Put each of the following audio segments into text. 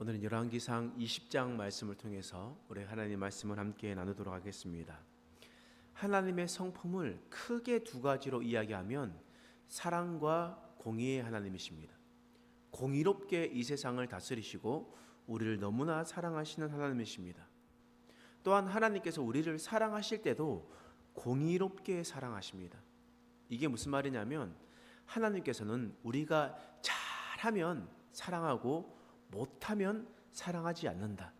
오늘은 열왕기상 20장 말씀을 통해서 우리 하나님 말씀을 함께 나누도록 하겠습니다. 하나님의 성품을 크게 두 가지로 이야기하면 사랑과 공의의 하나님이십니다. 공의롭게 이 세상을 다스리시고 우리를 너무나 사랑하시는 하나님이십니다. 또한 하나님께서 우리를 사랑하실 때도 공의롭게 사랑하십니다. 이게 무슨 말이냐면 하나님께서는 우리가 잘하면 사랑하고 못하면 사랑하지 않는다.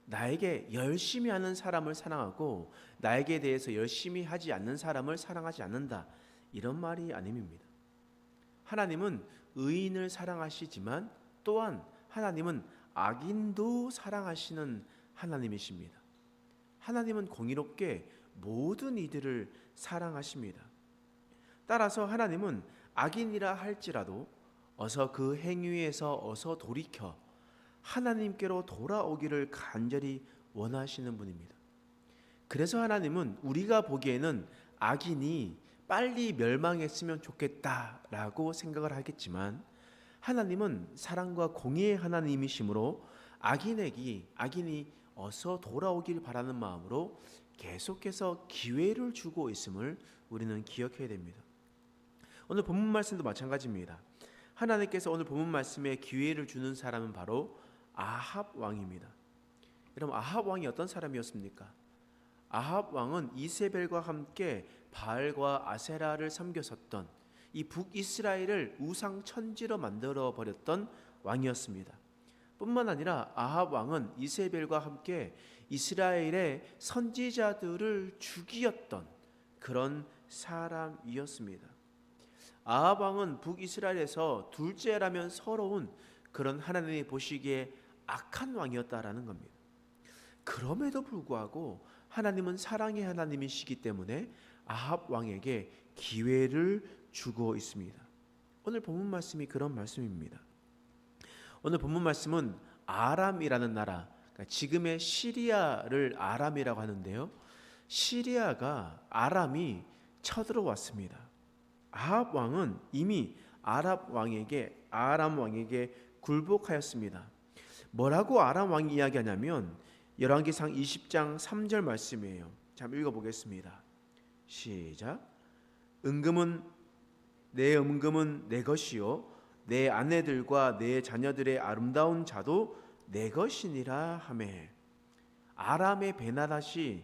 나에게 열심히 하는 사람을 사랑하고 나에게 대해서 열심히 하지 않는 사람을 사랑하지 않는다. 이런 말이 아닙니다. 하나님은 의인을 사랑하시지만 또한 하나님은 악인도 사랑하시는 하나님이십니다. 하나님은 공의롭게 모든 이들을 사랑하십니다. 따라서 하나님은 악인이라 할지라도 어서 그 행위에서 어서 돌이켜 하나님께로 돌아오기를 간절히 원하시는 분입니다. 그래서 하나님은 우리가 보기에는 악인이 빨리 멸망했으면 좋겠다라고 생각을 하겠지만 하나님은 사랑과 공의의 하나님이시므로 악인이 어서 돌아오길 바라는 마음으로 계속해서 기회를 주고 있음을 우리는 기억해야 됩니다. 오늘 본문 말씀도 마찬가지입니다. 하나님께서 오늘 본문 말씀에 기회를 주는 사람은 바로 아합 왕입니다. 여러분, 아합 왕이 어떤 사람이었습니까? 아합 왕은 이세벨과 함께 바알과 아세라를 섬겼었던 이 북이스라엘을 우상 천지로 만들어 버렸던 왕이었습니다. 뿐만 아니라 아합 왕은 이세벨과 함께 이스라엘의 선지자들을 죽이었던 그런 사람이었습니다. 아합 왕은 북이스라엘에서 둘째라면 서러운 그런 하나님이 보시기에 악한 왕이었다라는 겁니다. 그럼에도 불구하고 하나님은 사랑의 하나님이시기 때문에 아합 왕에게 기회를 주고 있습니다. 오늘 본문 말씀이 그런 말씀입니다. 오늘 본문 말씀은 아람이라는 나라, 그러니까 지금의 시리아를 아람이라고 하는데요. 시리아가 아람이 쳐들어왔습니다. 아합 왕은 이미 아람 왕에게 굴복하였습니다. 뭐라고 아람 왕이 이야기하냐면 열왕기상 20장 3절 말씀이에요. 잠깐 읽어보겠습니다. 시작. 은금은 내 것이요 내 아내들과 내 자녀들의 아름다운 자도 내 것이니라 하매. 아람의 베나닷이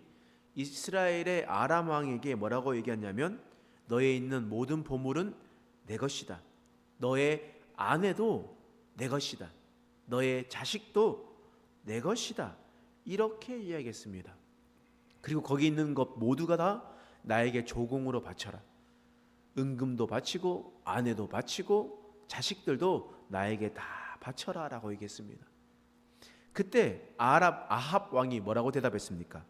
이스라엘의 아람 왕에게 뭐라고 얘기하냐면 너의 있는 모든 보물은 내 것이다. 너의 아내도 내 것이다. 너의 자식도 내 것이다. 이렇게 이야기했습니다. 그리고 거기 있는 것 모두가 다 나에게 조공으로 바쳐라. 은금도 바치고 아내도 바치고 자식들도 나에게 다 바쳐라 라고 얘기했습니다. 그때 아합 왕이 뭐라고 대답했습니까?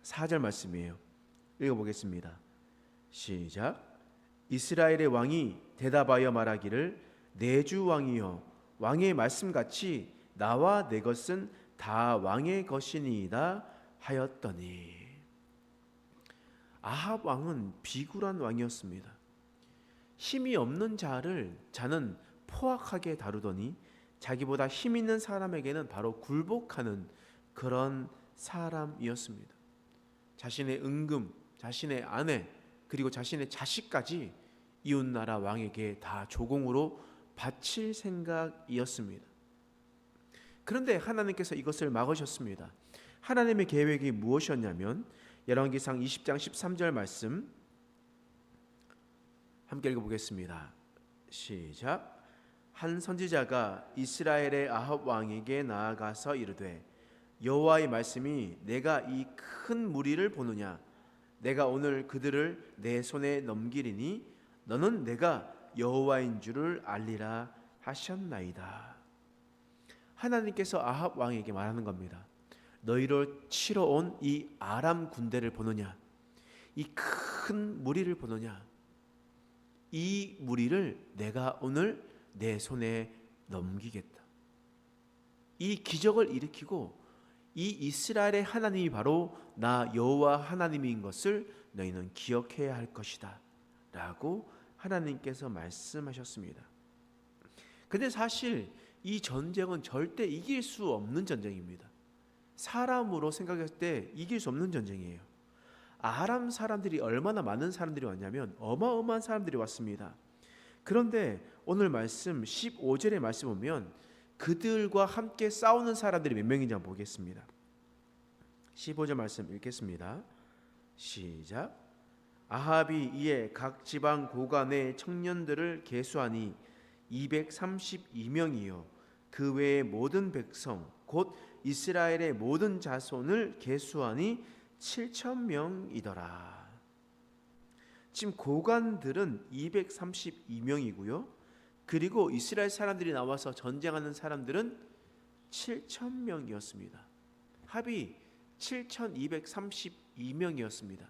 4절 말씀이에요. 읽어보겠습니다. 시작. 이스라엘의 왕이 대답하여 말하기를 내 주 왕이여 왕의 말씀같이 나와 내 것은 다 왕의 것이니이다 하였더니. 아합 왕은 비굴한 왕이었습니다. 힘이 없는 자는 포악하게 다루더니 자기보다 힘 있는 사람에게는 바로 굴복하는 그런 사람이었습니다. 자신의 은금, 자신의 아내 그리고 자신의 자식까지 이웃나라 왕에게 다 조공으로 바칠 생각이었습니다. 그런데 하나님께서 이것을 막으셨습니다. 하나님의 계획이 무엇이었냐면 열왕기상 20장 13절 말씀 함께 읽어보겠습니다. 시작. 한 선지자가 이스라엘의 아합 왕에게 나아가서 이르되 여호와의 말씀이 내가 이 큰 무리를 보느냐 내가 오늘 그들을 내 손에 넘기리니 너는 내가 여호와인 줄을 알리라 하셨나이다. 하나님께서 아합 왕에게 말하는 겁니다. 너희를 치러 온 이 아람 군대를 보느냐, 이 큰 무리를 보느냐, 이 무리를 내가 오늘 내 손에 넘기겠다. 이 기적을 일으키고 이 이스라엘의 하나님이 바로 나 여호와 하나님인 것을 너희는 기억해야 할 것이다 라고 하나님께서 말씀하셨습니다. 근데 사실 이 전쟁은 절대 이길 수 없는 전쟁입니다. 사람으로 생각했을 때 이길 수 없는 전쟁이에요. 아람 사람들이 얼마나 많은 사람들이 왔냐면 어마어마한 사람들이 왔습니다. 그런데 오늘 말씀 15절의 말씀 보면 그들과 함께 싸우는 사람들이 몇 명인지 한번 보겠습니다. 15절 말씀 읽겠습니다. 시작. 아합이 이에 각 지방 고관의 청년들을 계수하니 232명이요 그 외의 모든 백성 곧 이스라엘의 모든 자손을 계수하니 7,000명이더라. 지금 고관들은 232명이고요. 그리고 이스라엘 사람들이 나와서 전쟁하는 사람들은 7,000명이었습니다. 합이 7,232명이었습니다.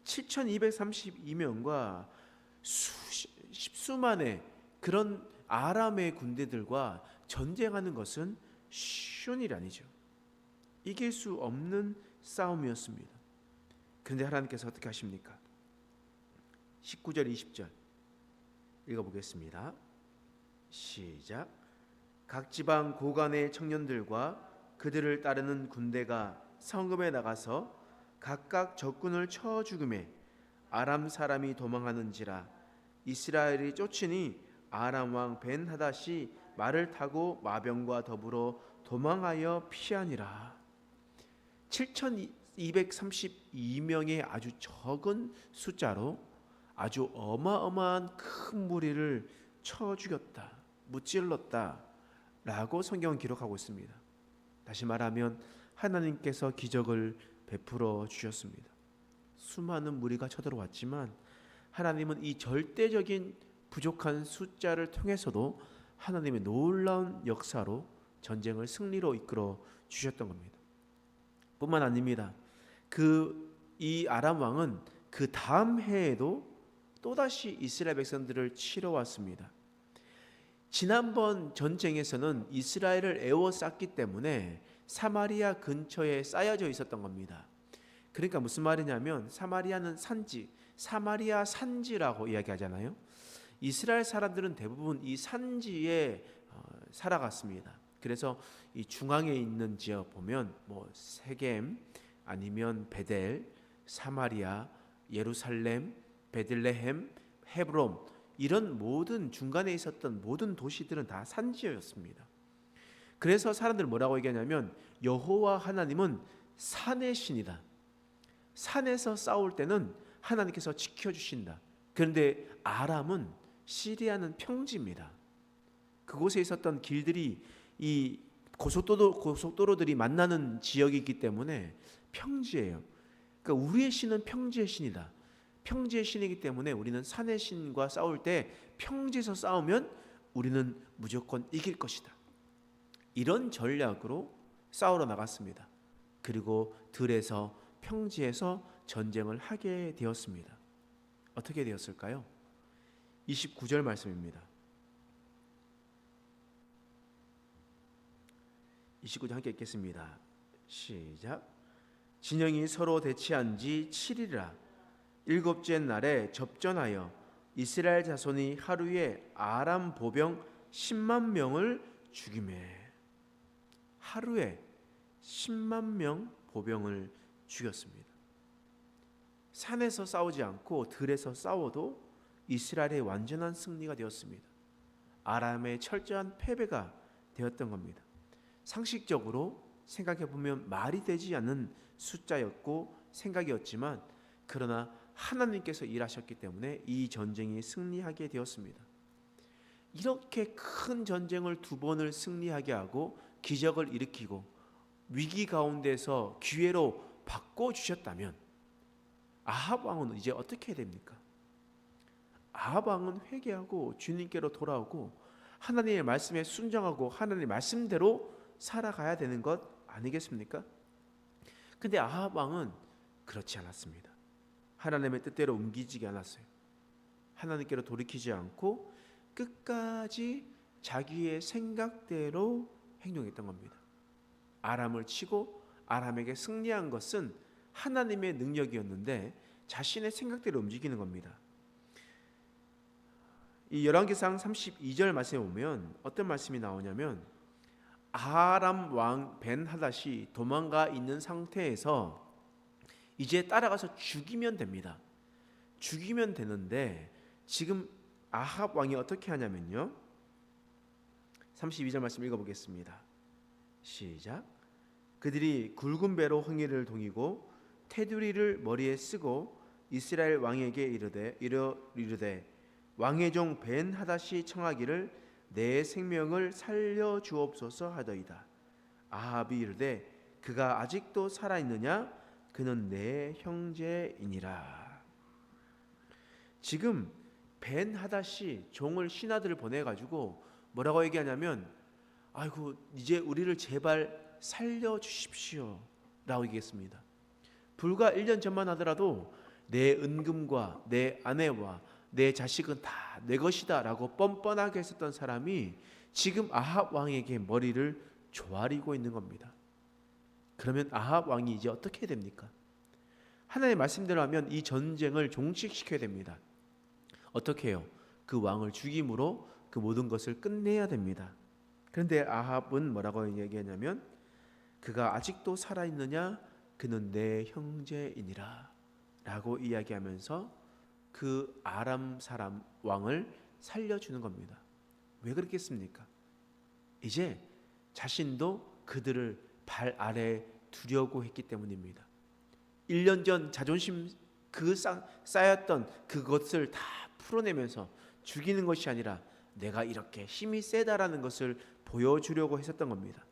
7,232명과 십수만의 그런 아람의 군대들과 전쟁하는 것은 쉬운 일이 아니죠. 이길 수 없는 싸움이었습니다. 그런데 하나님께서 어떻게 하십니까? 19절 20절 읽어보겠습니다. 시작. 각 지방 고관의 청년들과 그들을 따르는 군대가 성읍에 나가서 각각 적군을 쳐 죽음에 아람 사람이 도망하는지라. 이스라엘이 쫓으니 아람 왕 벤하닷이 말을 타고 마병과 더불어 도망하여 피하니라. 7,232명의 아주 적은 숫자로 아주 어마어마한 큰 무리를 쳐 죽였다, 무찔렀다 라고 성경은 기록하고 있습니다. 다시 말하면 하나님께서 기적을 베풀어 주셨습니다. 수많은 무리가 쳐들어왔지만 하나님은 이 절대적인 부족한 숫자를 통해서도 하나님의 놀라운 역사로 전쟁을 승리로 이끌어 주셨던 겁니다. 뿐만 아닙니다. 이 아람 왕은 그 다음 해에도 또다시 이스라엘 백성들을 치러 왔습니다. 지난번 전쟁에서는 이스라엘을 에워쌌기 때문에 사마리아 근처에 쌓여져 있었던 겁니다. 그러니까 무슨 말이냐면 사마리아는 산지, 사마리아 산지라고 이야기하잖아요. 이스라엘 사람들은 대부분 이 산지에 살아갔습니다. 그래서 이 중앙에 있는 지역 보면 뭐 세겜 아니면 베델, 사마리아, 예루살렘, 베들레헴, 헤브론 이런 모든 중간에 있었던 모든 도시들은 다 산지였습니다. 그래서 사람들 뭐라고 얘기하냐면 여호와 하나님은 산의 신이다. 산에서 싸울 때는 하나님께서 지켜주신다. 그런데 아람은 시리아는 평지입니다. 그곳에 있었던 길들이 이 고속도로들이 만나는 지역이기 때문에 평지예요. 그러니까 우리의 신은 평지의 신이다. 평지의 신이기 때문에 우리는 산의 신과 싸울 때 평지에서 싸우면 우리는 무조건 이길 것이다. 이런 전략으로 싸우러 나갔습니다. 그리고 들에서 평지에서 전쟁을 하게 되었습니다. 어떻게 되었을까요? 29절 말씀입니다. 29절 함께 읽겠습니다. 시작. 진영이 서로 대치한 지 7일이라 일곱째 날에 접전하여 이스라엘 자손이 하루에 아람 보병 10만 명을 죽이매. 하루에 10만 명 보병을 죽였습니다. 산에서 싸우지 않고 들에서 싸워도 이스라엘의 완전한 승리가 되었습니다. 아람의 철저한 패배가 되었던 겁니다. 상식적으로 생각해 보면 말이 되지 않는 숫자였고 생각이었지만 그러나 하나님께서 일하셨기 때문에 이 전쟁이 승리하게 되었습니다. 이렇게 큰 전쟁을 두 번을 승리하게 하고 기적을 일으키고 위기 가운데서 기회로 바꿔주셨다면 아합 왕은 이제 어떻게 해야 됩니까? 아합 왕은 회개하고 주님께로 돌아오고 하나님의 말씀에 순종하고 하나님의 말씀대로 살아가야 되는 것 아니겠습니까? 근데 아합 왕은 그렇지 않았습니다. 하나님의 뜻대로 옮기지 않았어요. 하나님께로 돌이키지 않고 끝까지 자기의 생각대로 행동했던 겁니다. 아람을 치고 아람에게 승리한 것은 하나님의 능력이었는데 자신의 생각대로 움직이는 겁니다. 이 열왕기상 32절 말씀에 보면 어떤 말씀이 나오냐면 아람 왕 벤하닷이 도망가 있는 상태에서 이제 따라가서 죽이면 됩니다. 죽이면 되는데 지금 아합 왕이 어떻게 하냐면요. 32절 말씀 읽어보겠습니다. 시작. 그들이 굵은 배로 흥이를 동이고 테두리를 머리에 쓰고 이스라엘 왕에게 이르되 왕의 종 벤하닷이 청하기를 내 생명을 살려 주옵소서 하더이다. 아합이 이르되 그가 아직도 살아 있느냐? 그는 내 형제이니라. 지금 벤하닷이 종을 신하들을 보내 가지고 뭐라고 얘기하냐면 아이고 이제 우리를 제발 살려 주십시오 라고 얘기했습니다. 불과 1년 전만 하더라도 내 은금과 내 아내와 내 자식은 다 내 것이다 라고 뻔뻔하게 했었던 사람이 지금 아합 왕에게 머리를 조아리고 있는 겁니다. 그러면 아합 왕이 이제 어떻게 해야 됩니까? 하나님의 말씀대로 하면 이 전쟁을 종식시켜야 됩니다. 어떻게 해요? 그 왕을 죽임으로 그 모든 것을 끝내야 됩니다. 그런데 아합은 뭐라고 얘기하냐면 그가 아직도 살아있느냐? 그는 내 형제이니라 라고 이야기하면서 그 아람 사람 왕을 살려주는 겁니다. 왜 그렇겠습니까? 이제 자신도 그들을 발 아래에 두려고 했기 때문입니다. 1년 전 자존심 쌓였던 그것을 다 풀어내면서 죽이는 것이 아니라 내가 이렇게 힘이 세다라는 것을 보여주려고 했었던 겁니다.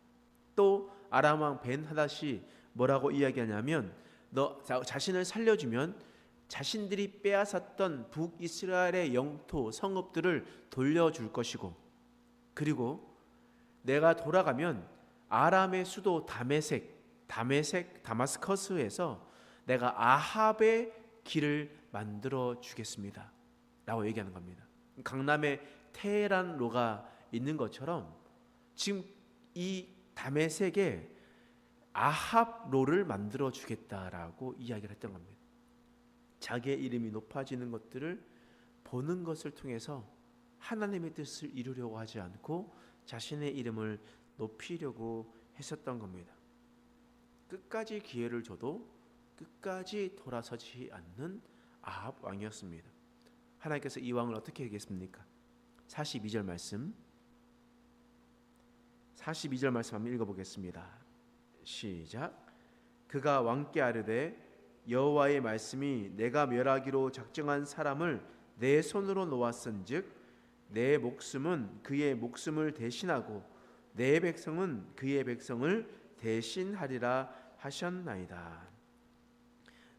또 아람 왕 벤하닷이 뭐라고 이야기하냐면 너 자신을 살려주면 자신들이 빼앗았던 북이스라엘의 영토 성읍들을 돌려줄 것이고 그리고 내가 돌아가면 아람의 수도 다메섹, 다마스커스에서 내가 아합의 길을 만들어 주겠습니다 라고 얘기하는 겁니다. 강남에 테헤란로가 있는 것처럼 지금 이 다메섹에 아합로를 만들어 주겠다라고 이야기를 했던 겁니다. 자기의 이름이 높아지는 것들을 보는 것을 통해서 하나님의 뜻을 이루려고 하지 않고 자신의 이름을 높이려고 했었던 겁니다. 끝까지 기회를 줘도 끝까지 돌아서지 않는 아합 왕이었습니다. 하나님께서 이 왕을 어떻게 얘기했습니까? 42절 말씀 한번 읽어보겠습니다. 시작. 그가 왕께 아뢰되 여호와의 말씀이 내가 멸하기로 작정한 사람을 내 손으로 놓았은즉 내 목숨은 그의 목숨을 대신하고 내 백성은 그의 백성을 대신하리라 하셨나이다.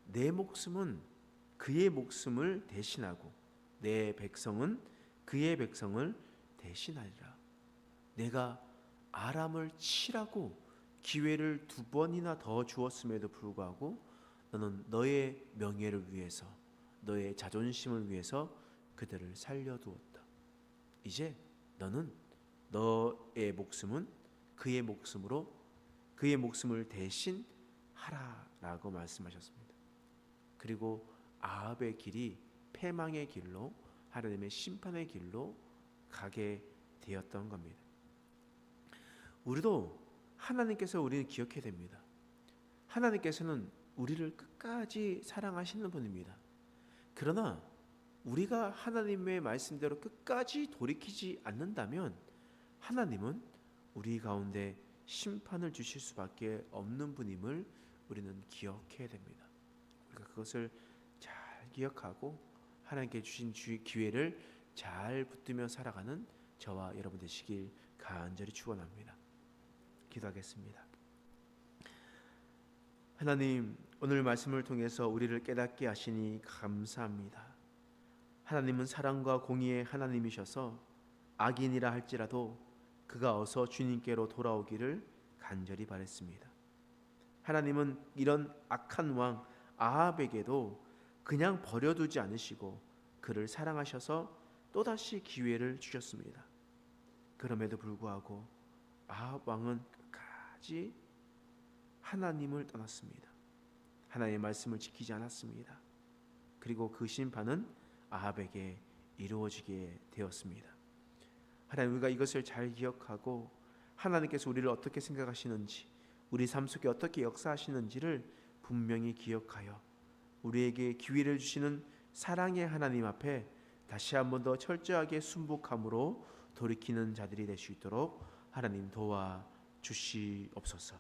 내 목숨은 그의 목숨을 대신하고 내 백성은 그의 백성을 대신하리라. 내가 아람을 치라고 기회를 2번이나 더 주었음에도 불구하고 너는 너의 명예를 위해서 너의 자존심을 위해서 그들을 살려두었다. 이제 너는 너의 목숨은 그의 목숨으로 그의 목숨을 대신하라라고 말씀하셨습니다. 그리고 아합의 길이 패망의 길로 하나님의 심판의 길로 가게 되었던 겁니다. 우리도 하나님께서 우리는 기억해야 됩니다. 하나님께서는 우리를 끝까지 사랑하시는 분입니다. 그러나 우리가 하나님의 말씀대로 끝까지 돌이키지 않는다면 하나님은 우리 가운데 심판을 주실 수밖에 없는 분임을 우리는 기억해야 됩니다. 우리가 그것을 잘 기억하고 하나님께 주신 기회를 잘 붙들며 살아가는 저와 여러분 되시길 간절히 축원합니다. 기도하겠습니다. 하나님, 오늘 말씀을 통해서 우리를 깨닫게 하시니 감사합니다. 하나님은 사랑과 공의의 하나님이셔서 악인이라 할지라도 그가 어서 주님께로 돌아오기를 간절히 바랬습니다. 하나님은 이런 악한 왕 아합에게도 그냥 버려두지 않으시고 그를 사랑하셔서 또다시 기회를 주셨습니다. 그럼에도 불구하고 아합 왕은 끝까지 하나님을 떠났습니다. 하나님의 말씀을 지키지 않았습니다. 그리고 그 심판은 아합에게 이루어지게 되었습니다. 하나님, 우리가 이것을 잘 기억하고 하나님께서 우리를 어떻게 생각하시는지, 우리 삶 속에 어떻게 역사하시는지를 분명히 기억하여 우리에게 기회를 주시는 사랑의 하나님 앞에 다시 한 번 더 철저하게 순복함으로 돌이키는 자들이 될 수 있도록 하나님 도와주시옵소서.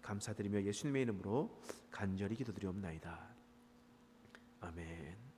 감사드리며 예수님의 이름으로 간절히 기도드리옵나이다. 아멘.